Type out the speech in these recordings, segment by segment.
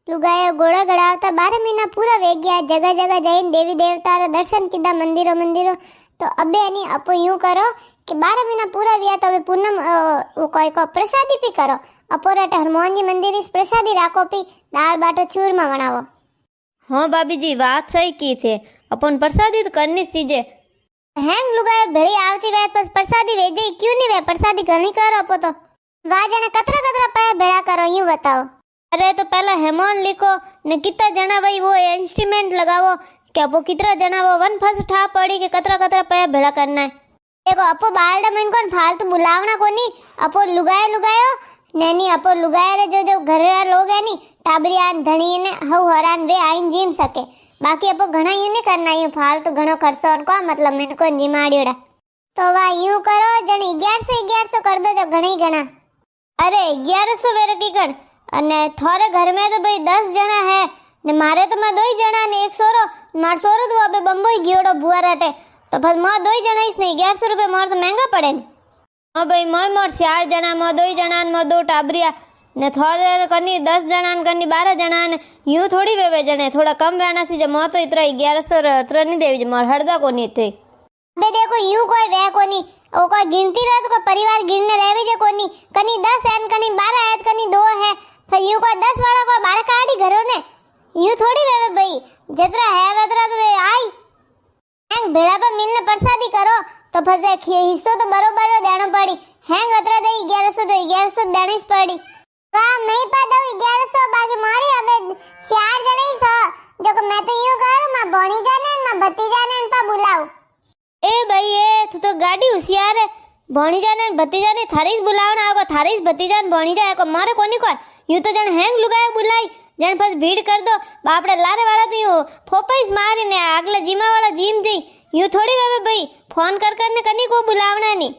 લુગાએ ગોળા ગળાવતા 12 મહિના પૂરા વે ગયા, જગह जगह જઈને દેવી દેવતારા દર્શન કીધા, મંદિરો તો અબે એની અપો यूं કરો કે 12 મહિના પૂરા વ્યા તો હવે પૂનમ કોઈ કો પ્રસાદી પી કરો, અપોરાટ હનુમાનજી મંદિર ઇસ પ્રસાદી રાખો પી દાળ બાટો ચૂरमा बनावो। हाँ भाभी जी बात सही की थे, अपन प्रसादी तो करनी सीजे। हैंग लुगाए भरी आवती वे बस प्रसादी वेजे क्यों नहीं वे प्रसादी घणी करो अपो तो वाजने कतरा कतरा पे भेड़ा करो यूं बताओ। अरे तो पहला हेमोन लिखो ने कितना जना भाई वो इंस्ट्रूमेंट लगावो कि अपो कितना जना वो वन फर्स्ट ठा पड़ी के कतरा कतरा पे भेड़ा करना है। देखो अपो बालडा मन कोन फालतू बुलावना कोनी, अपो लुगायो नैनी अपो लुगाए रे जो घर लोग है नी टाबरिया धणी ने हव हरान वे आइन जीम सके, बाकी अपो घणा यूं नहीं करना, यूं फालतू घणो खर्चो और को मतलब मैंने को जिमाड़ियोड़ा तो वा यूं करो जण 1100 कर दो जो घणी घणा। अरे 1100 वेरे की कर अने थोड़े घर में तो भाई 10 जना है ने मारे तो मैं 2 जना ने एक सोरो मार सोरो तो अबे बम्बई गियोड़ो बुआ रटे तो बस मां 2 जना इस नहीं 1100 रुपए मार तो महंगा पड़े ने। हां भाई मोर 4 जना में 2 जना में 2 टाबरिया ने थोड़े करनी 10 जना ने करनी 12 जना ने यूं थोड़ी वेवे जने थोड़ा कम वेना सी जे मो तो इतना 1100 अत्र नहीं देवी जे मार हरदा कोनी थे। बे देखो यूं कोई वे कोनी ओ कोई गिनती रह तो कोई परिवार गिनने लेवे जे कोनी, कनी 10 है कनी 12 है कनी 2 है फिर यूं कोई 10 वाला कोई 12 काड़ी घरों ने यूं थोड़ी वेवे भाई जितना है वतरा तो वे आई हैंग भेड़ा पर मिलने प्रसादी करो तो फसे हिस्सो तो बरोबर देना पड़ी, हैंग अतरा दे 1100 तो 1100 देनी पड़ी काम नहीं पा दो 1100 बाकी मारी अबे 4 जने ही जो को मैं तो यूं करूं मां भणी जाने मां भतीजा ने पा बुलाऊ। ए भाई ए तू तो गाड़ी होशियार है, भणी जाने भतीजा ने थारीस बुलावना आगो थारीस भतीजा ने भणी जाए को मारे कोनी कोई यूं तो जन हैंग लुगाए बुलाई जन फस भीड़ कर दो बापड़े लारे वाला तो यूं फोपाइस मारी ने अगले जीमा वाला जीम जई यूं थोड़ी वे भाई फोन कर करने कनी को बुलावना नहीं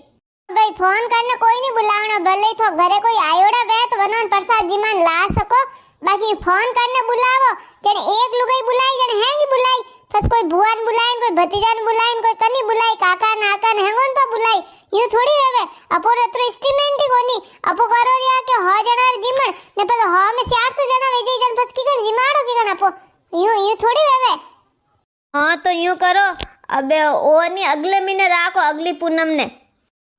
भाई, फोन करने कोई नहीं बुलावना भले तो घरे कोई आयोड़ा वे तो वनन प्रसाद जीमान ला सको, बाकी फोन करने बुलावो जने एक लुगाई बुलाई जने हैंगी बुलाई बस कोई भुआन बुलाइन कोई भतीजान बुलाइन कोई कनी बुलाई काका नाका ने हेंगोन पा बुलाई यूं थोड़ी वेवे अपो रत्र इंस्ट्रूमेंट ही कोनी अपो करो रिया के हो जना जीमण ने पर हो में 400 जना वेजे जन फस की कर जिमाड़ो की गन अपो यूं थोड़ी वेवे। हां तो यूं करो अबे ओ नी अगले महीने राखो अगली पूनम ने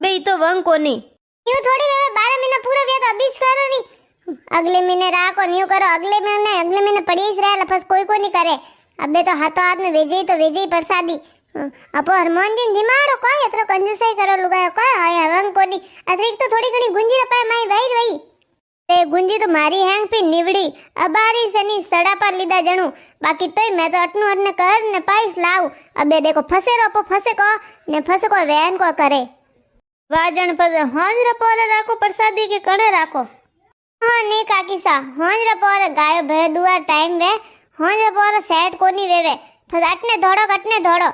बे तो वंग कोनी यूं थोड़ी वेवे 12 महीना पूरा वे तो अभी करो नी अगले महीने राखो न्यू करो अगले महीने पड़ी ही रहे लफस कोई को नहीं करे अबे तो हाथों हाथ में वेजे ही प्रसादी अपो हनुमान जी दिमाड़ो कोई अतरो कंजूसाई करो लुगायो कोई हाय हवंग कोनी अतिरिक्त तो थोड़ी घणी गुंजी रपाय माई वही रही ते गुंजी तो मारी हैंग पे निवड़ी अबारी सनी सड़ा पर लीदा जणू बाकी तोय मैं तो अटनु अटने कर ने पाइस लाऊ अबे देखो फसे रोपो फसे को ने फसे को वैन को करे वाजन पर होंज रपोरे राखो प्रसादी के कणे राखो। हां ने काकी सा होंज रपोरे गायो भे दुआ टाइम वे होंज रपोरे सेट कोनी वेवे फस अटने धोड़ो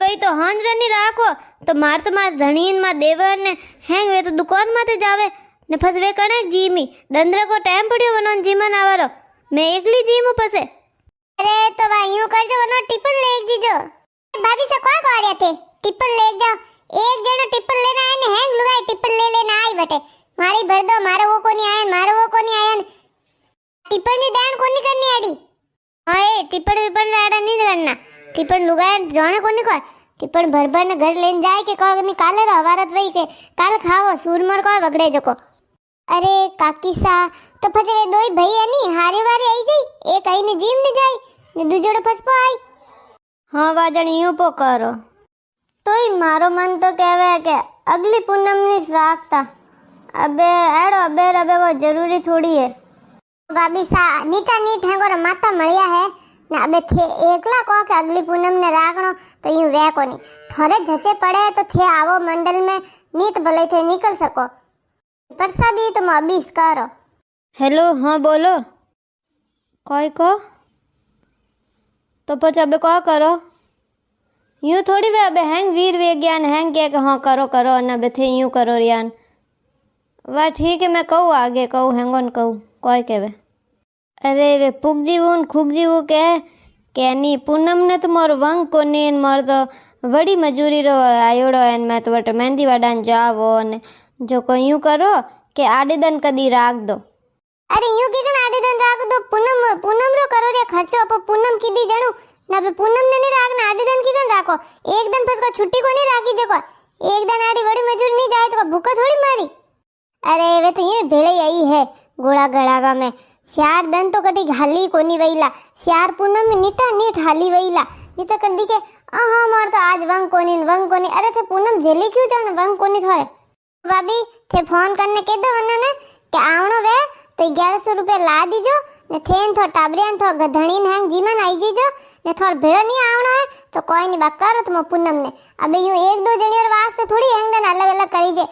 कई तो होंज रनी राखो तो मार धणीन मा देवर ने हैंग वे तो दुकान माते जावे ने फस वे कणे जीमी दंद्र को टाइम पड़ियो वनो जीमन आवरो मैं एकली जीमू फसे। अरे तो वा यूं करजो वनो टिपन ले जीजो भाभी से कोई को रहे थे टिपन ले जाओ एक जणो टिपन लेना है ने हैंग लुगाई टिपन ले लेना आई बटे मारी भर दो मारो वो कोनी आया टिपन नी दान कोनी करनी आड़ी। हां ए टिपन विपन आड़ा नहीं करना टिपन लुगाए जाने कोनी को टिपन भर ने घर लेन जाए के कोनी काले रो हवारत वई के काल खाओ सूरमर को वगड़े जको। अरे काकी सा तो फजे वे दोई भाई है नी हारे वारे आई जाई एक आई ने जीम ने जाई ने दूजोड़े फसपो आई। हां वाजण यूं पो करो तोय मारो मन तो कहवे के अगली पूनम नी राखता अबे एड़ो अबे को जरूरी थोड़ी है भाभी सा नीटा नीट है गोरा माता मळिया है ने अबे थे एकला को के अगली पूनम ने राखणो तो यूं वे कोनी थोड़े झचे पड़े तो थे आवो मंडल में नीत भले थे निकल सको प्रसादी तो अबीस करो। हेलो हाँ बोलो कोई को तो पछ अबे को करो यूं थोड़ी वे अबे हैंग वीर विज्ञान हैंग के हाँ करो न अबे थे यूं करो रियान वाह ठीक है मैं कहूँ आगे कहूँ हैंगोन कहूँ कोई कहवे। अरे वे पुगजीवून खुगजीवू के नी पूनम ने तो मोर वंग कोनी मोर तो वड़ी मजूरी रो आयोड़ो एन मैं तो वट मेहंदी वाडान जावो ने जो को यूं करो के आडे दिन कदी राख दो। अरे यूं की कन आडे दिन राख दो पूनम अबे पूनम ने नहीं राखना, आधे दिन की कन राखो, एक दिन फस को छुट्टी को नहीं राखी देखो, एक दिन आड़ी बड़ी मजूर नहीं जाए तो भूखा थोड़ी मारी। अरे वे तो ये भेड़े आई है गोड़ा गड़ावा में, श्यार दन तो कटी घाली कोनी वईला, श्यार पूनम में नीटा नीट हाली वईला, ये तो कर दी के हाँ मार तो आज वंग कोनी, अरे थे पूनम जेली क्यों जाने वंग कोनी थोड़े। भाभी थे फोन करने के दो वरना ने के आवणो वे तो 1100 रुपया ला दीजो ने थेन थो टाबरियान थो गधणीन हैंग जीमन आई जीजो ने थोड़ भेड़ो नहीं आवणो है तो कोई नहीं बात करो तुम पूनम ने। अबे यूं एक दो जणियों वास्ते थोड़ी हैंग दन अलग अलग करी जे,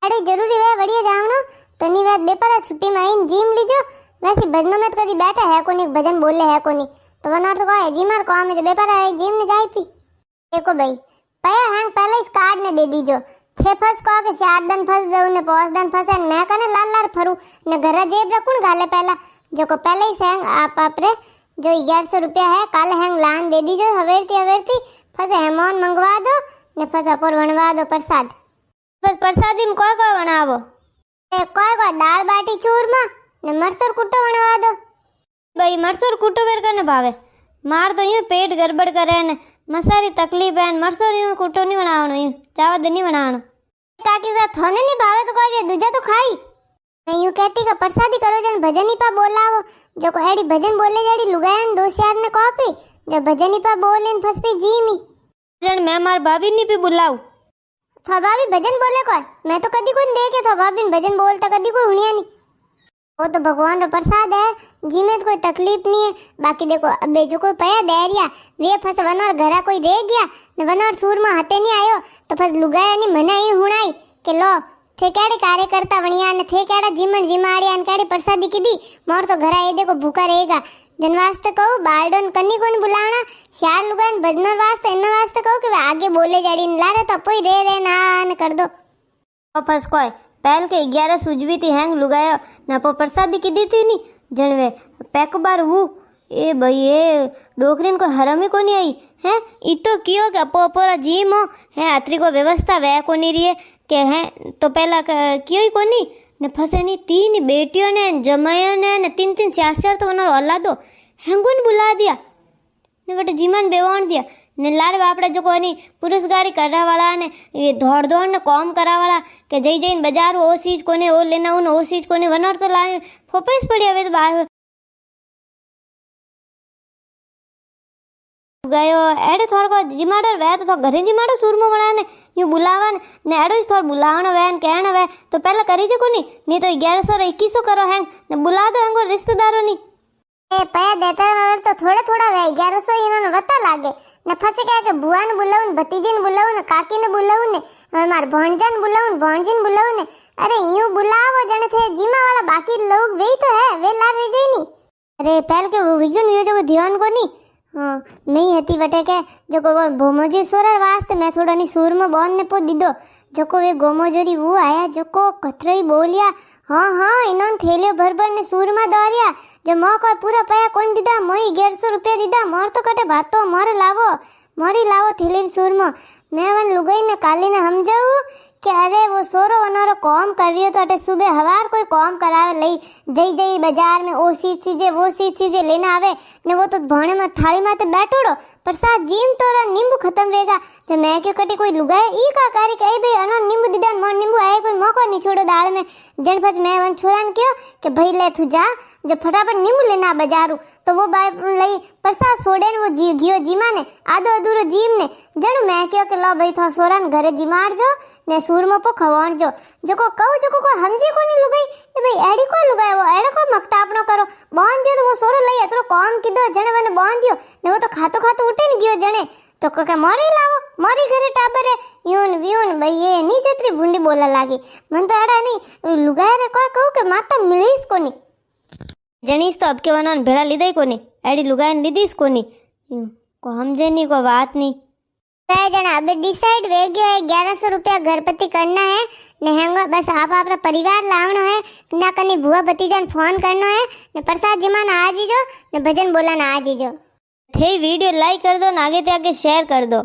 अरे जरूरी वे बढ़िया जावणो तो नी बात बेपरा छुट्टी में आईन जीम लीजो। वैसे भजनों में तो कभी बैठा है कोनी, भजन बोले है कोनी तो वरना तो कोई जीमार को में जो बेपरा है जीम ने जाई पी। देखो भाई पया हैंग पहले इस कार्ड ने दे दीजो, थे फस को के 4 दिन फस जाऊ ने 5 दिन फसे मैं कने लाल लाल फरू ने घर जेब रखूं गाले पहला जो को पहले ही हैंग आप आपरे जो 1100 रुपया है काले हैंग लान दे दीजो। हवेरती फसे हेमोन मंगवा दो ने फसा पर बनवा दो प्रसाद। बस प्रसादी में कोई कोई बनावो, कोई दाल बाटी चूरमा ने मरसर कुट्टो बनवा दो। भाई मरसोर कुटो बेर कने भावे, मार तो यूं पेट गड़बड़ करे ने मसारी तकलीफ है, मरसोर यूं कुटो नहीं बनावणो, यूं चावल नहीं बनावणो। काकी साथ थोने नहीं भावे तो कोई दूजा तो खाई। मैं यूं कहती का प्रसादी करो जन भजन ही पा बोलावो जो को एडी भजन बोले जेडी लुगायन 2 4 ने कॉपी जो भजन ही पा बोलेन फस पे जीमी जन मैं मार भाभी नहीं भी बुलाऊ थोर भाभी भजन बोले कोई, मैं तो कदी कोई देखे थो भाभी भजन बोलता कदी कोई हुनिया नहीं। वो तो भगवान रो प्रसाद है जी में तो कोई तकलीफ नहीं है। बाकी देखो अबे जो कोई पया देरिया वे फस वनर घरा कोई रह गया ने वनर सूर में हाथे नहीं आयो तो फस लुगाया नहीं मना ही हुणाई के लो थे केड़े कार्यकर्ता वणिया ने थे केड़ा जीमन जिमाड़िया ने केड़ी प्रसादी कीधी मोर तो घरा ये देखो भूखा रहेगा। जन वास्ते कहू बालडोन कन्नी कोनी बुलावना, 4 लुगान भजनर वास्ते इन वास्ते कहू कि आगे बोले जाड़ी लारे तो पोई रे ना न कर दो। ओ फस कोई पहल के 11 सुजवी थी हैंग लुगायो ना पो प्रसादी कीधी थी नी जनवे पैक बार वो ए भाई ए डोकरीन को हरम ही कोनी आई है ई तो कियो के अपो अपोरा जीम हो है आत्री को व्यवस्था वे कोनी रही के है तो पहला कियो ही कोनी ने फसे नी 3 बेटियों ने जमायो ने 3 4 4 तो उन्होंने औलादो हैंगुन बुला दिया ने बटे जीमन बेवाण दिया ने लाड़ बापड़ा जो कोनी पुरुषगारी करवा वाला ने ये दौड़ दौड़ ने कॉम करा वाला के जई जई बाजार ओ चीज कोने ओ लेना उन ओ चीज कोने वनर तो लाए फोपेस पड़ी हवे तो बाहर गयो एडे थोर को जिमाडर वे तो घरे जिमाडो सूरमो बना ने यूं बुलावन ने एडो इस थोर बुलावण वे न कहण वे तो पहले करी जे कोनी नहीं तो 1100 और 2100 करो हैंग ने बुला दो हैंगो रिश्तेदारों नी ए पया देता तो थोड़ा थोड़ा वे 1100 इन्होंने वता लागे ने फसे क्या के बुआ ने बुलाऊं भतीजी ने बुलाऊं ने काकी ने बुलाऊं ने और मार भणजा ने बुलाऊं भणजी ने बुलाऊं ने अरे यूं बुलावो जने थे जीमा वाला बाकी लोग वे तो है वे ला रह गई नी। अरे पहल के वो विगन यो जो ध्यान को नी हाँ नहीं हती वटे के जो को भोमोजी सोरर वास्ते मैं थोड़ा नी सूर में बोन ने पो दीदो जो को वे गोमोजोरी वो आया जो को कतरई बोलिया हाँ इन्होंने थैलियों भर ने सूर में दौरिया जो मो को पूरा पया कौन दीदा मोई 1100 रुपया दीदा मोर तो कटे भातो मोरे लावो मोरी लावो थैली सूर में मैं वन लुगाई ने काली ने समझाऊ कि अरे वो सोरो वनोरो कॉम कर रही हो तो अटे सुबह हवार कोई कॉम करावे लई जई जई बाजार में ओ चीजे वो चीजे लेना आवे ने वो तो भोणे में थाली माते बैठोड़ो प्रसाद जीम तोरा नींबू खत्म वेगा जो मैं क्यों कटी कोई लुगाए ई का कारी कई भाई अनो नींबू दीदा मोर नींबू आए कोई मौका नहीं छोड़ो दाल में जन फज मैं वन छोड़न क्यों कि भाई ले तू जा जो फटाफट नींबू लेना बाजारू तो वो बाय लई प्रसाद छोड़े वो जी घियो जीमा ने आधो अधूरो जीम ने जनु मैं क्यों के लो भाई थो सोरन घरे जिमाड़ जो ने सूरमो पो खवाण जो को कहू जो को हमजी कोनी लुगाई ए भाई एडी को लुगाय वो एडो को मक्ता अपनो करो बांध दियो तो वो सोरो लई अतरो कॉम कीधो जने वने बांध दियो ने वो तो खातो उठे न गयो जने तो के मोरी लावो मोरी घरे टाबर है यून भाई ये नी जतरी भुंडी बोला लागी मन तो एडा नहीं लुगाय रे कोई कहू के माता मिलीस कोनी जनीस तो अब के वनन भेड़ा लीधई कोनी एडी लुगायन लीधीस कोनी को हमजे नी को बात नी जना अबे डिसाइड वे गयो है 1100 रुपया घरपति करना है ने हैंगो बस आप अपना परिवार लावनो है ना कनी बुआ भतीजन फोन करनो है ने प्रसाद जिमान आ जीजो ने भजन बोलन आ जीजो थे वीडियो लाइक कर दो ना आगे ते आगे शेयर कर दो।